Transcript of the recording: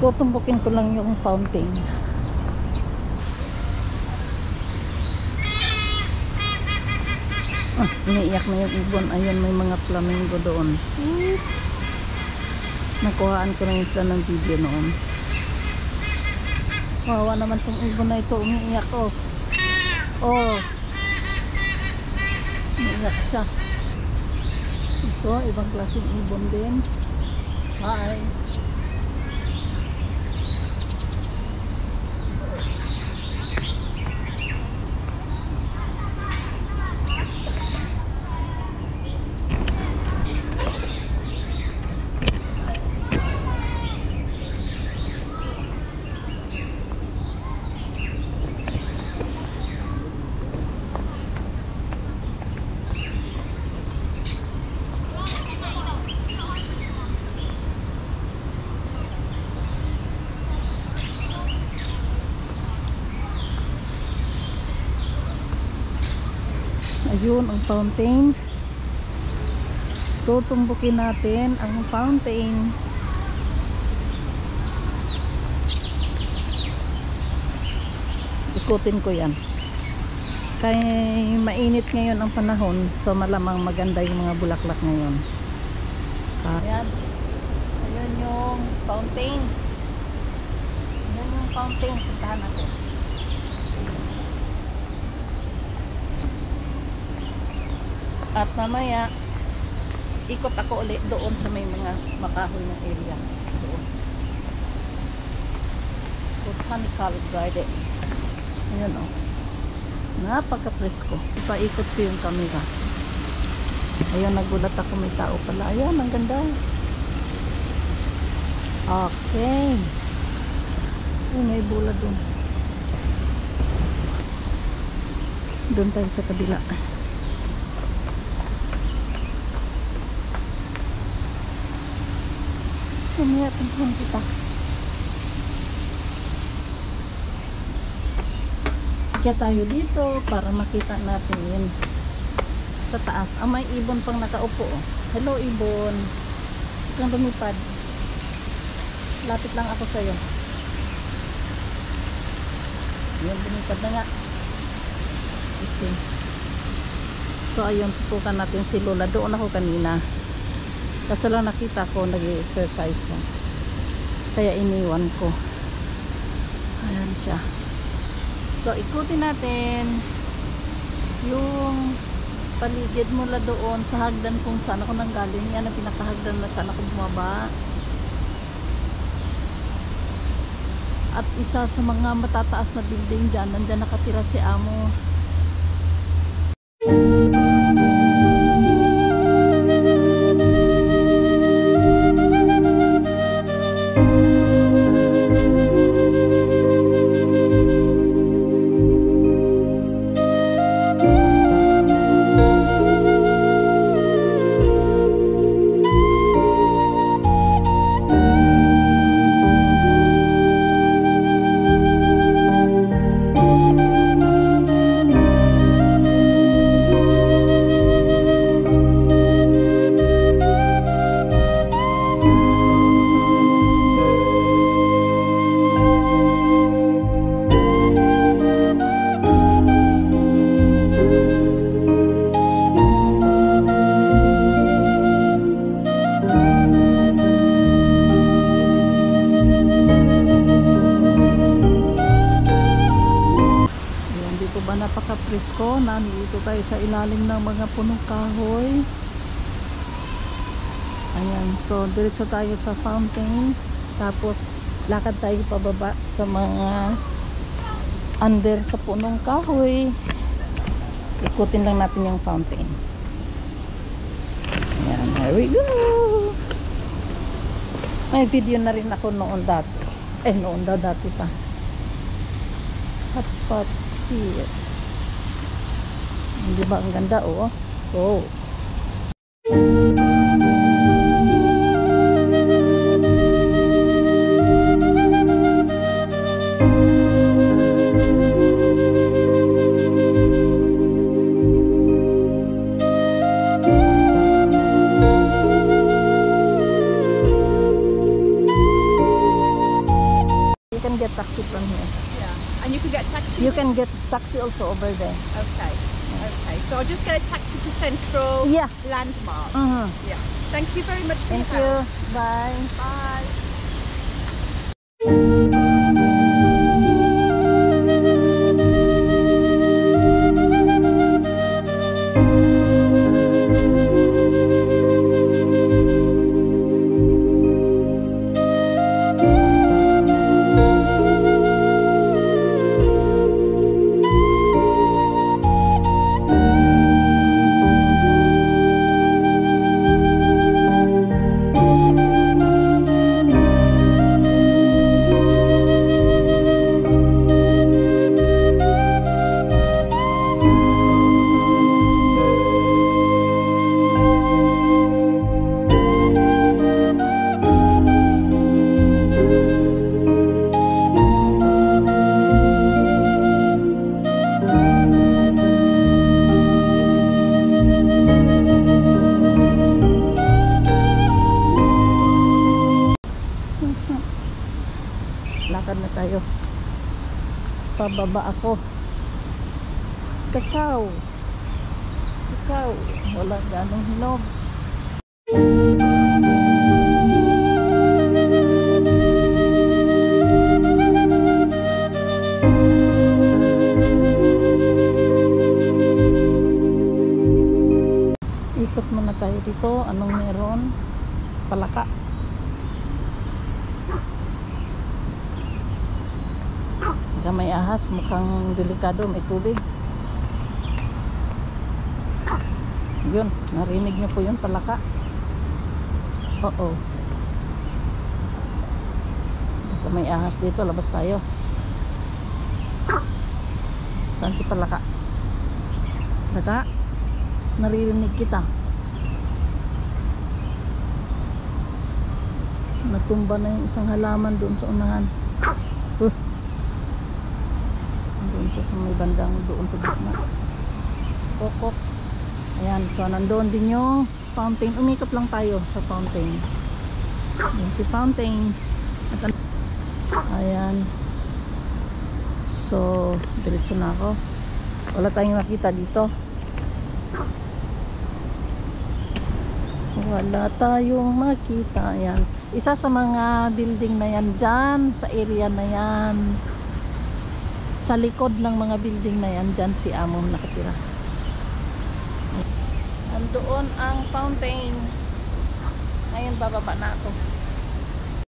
Tutumbukin ko lang yung fountain. Iniiyak na yung ibon. Ayun, may mga flamingo doon. Oops. Nakuhaan ko na yun sila ng video noon. Kawawa naman tong ibon na ito. Umiiyak oh. Oh. Umiiyak siya. Ito, ibang klaseng ibon din. Hi. Ayun ang fountain. Tutumbukin natin ang fountain. Ikutin ko yan. Kaya mainit ngayon ang panahon, so malamang maganda yung mga bulaklak ngayon. Ayan. Ayun yung fountain. Ayun yung fountain. Puntahan natin. At mamaya ikot ako ulit doon sa may mga makahoy na area doon. Botanical Garden. Ayan o. Napaka-presko. Ipaikot ko yung camera. Ayan, nagulat ako, may tao pala. Ayan, ang ganda. Okay. Ay, may bola doon. Doon tayo sa kabila. Mamaya tingnan kita. Kaya tayo dito para makita natin yun sa taas. May ibon pang nakaupo. Hello ibon. Huwag kang lumipad. Lapit lang ako sa'yo. Yan, lumipad na nga. Okay. So ayun, tutukan natin si Lola. Doon ako kanina. Kasi lang nakita ko nag-exercise siya. Kaya iniwan ko. Ayan siya. So ikutin natin yung paligid mula doon sa hagdan kung saan ako nanggaling. Yan ang pinakahagdan na saan ako bumaba. At isa sa mga matataas na building dyan, nandyan nakatira si Amo. Napaka-presko. Nandito tayo sa ilalim ng mga punong kahoy. Ayan, so diretso tayo sa fountain, tapos lakad tayo pababa sa mga under sa punong kahoy. Ikutin lang natin yung fountain. Ayan, here we go. May video na rin ako noon dati. Noon daw dati pa. Hotspot here. Hindi ba ang ganda, oh? Oh. can get taxi also over there. Okay. Okay. So I'll just get a taxi to Central Yeah. Landmark. Mhm. Yeah. Thank you very much for Thank your you. help. Bye. Bye. Lakad na tayo. Pababa ako. Kakao. Kakao. Wala ganong hinog. Ikot muna tayo dito. Anong meron? Palaka. May ahas, mukhang delikado, may tubig. Yun, narinig niyo po yun, palaka. Oo. May ahas dito, labas tayo. Saan si palaka? Palaka, naririnig kita. Natumba na yung isang halaman doon sa unahan. Sa may bandang doon sa gitna. Kokok. Ayan, so nandoon din yung fountain. Umikot lang tayo sa fountain. Ayan si fountain. At, ayan. So diretso na ako. Wala tayong makita dito. Wala tayong makita. Ayan. Isa sa mga building na yan dyan, sa area na yan. Sa likod ng mga building na yan, dyan si Amo nakatira. Andoon ang fountain. Ngayon bababa na ako.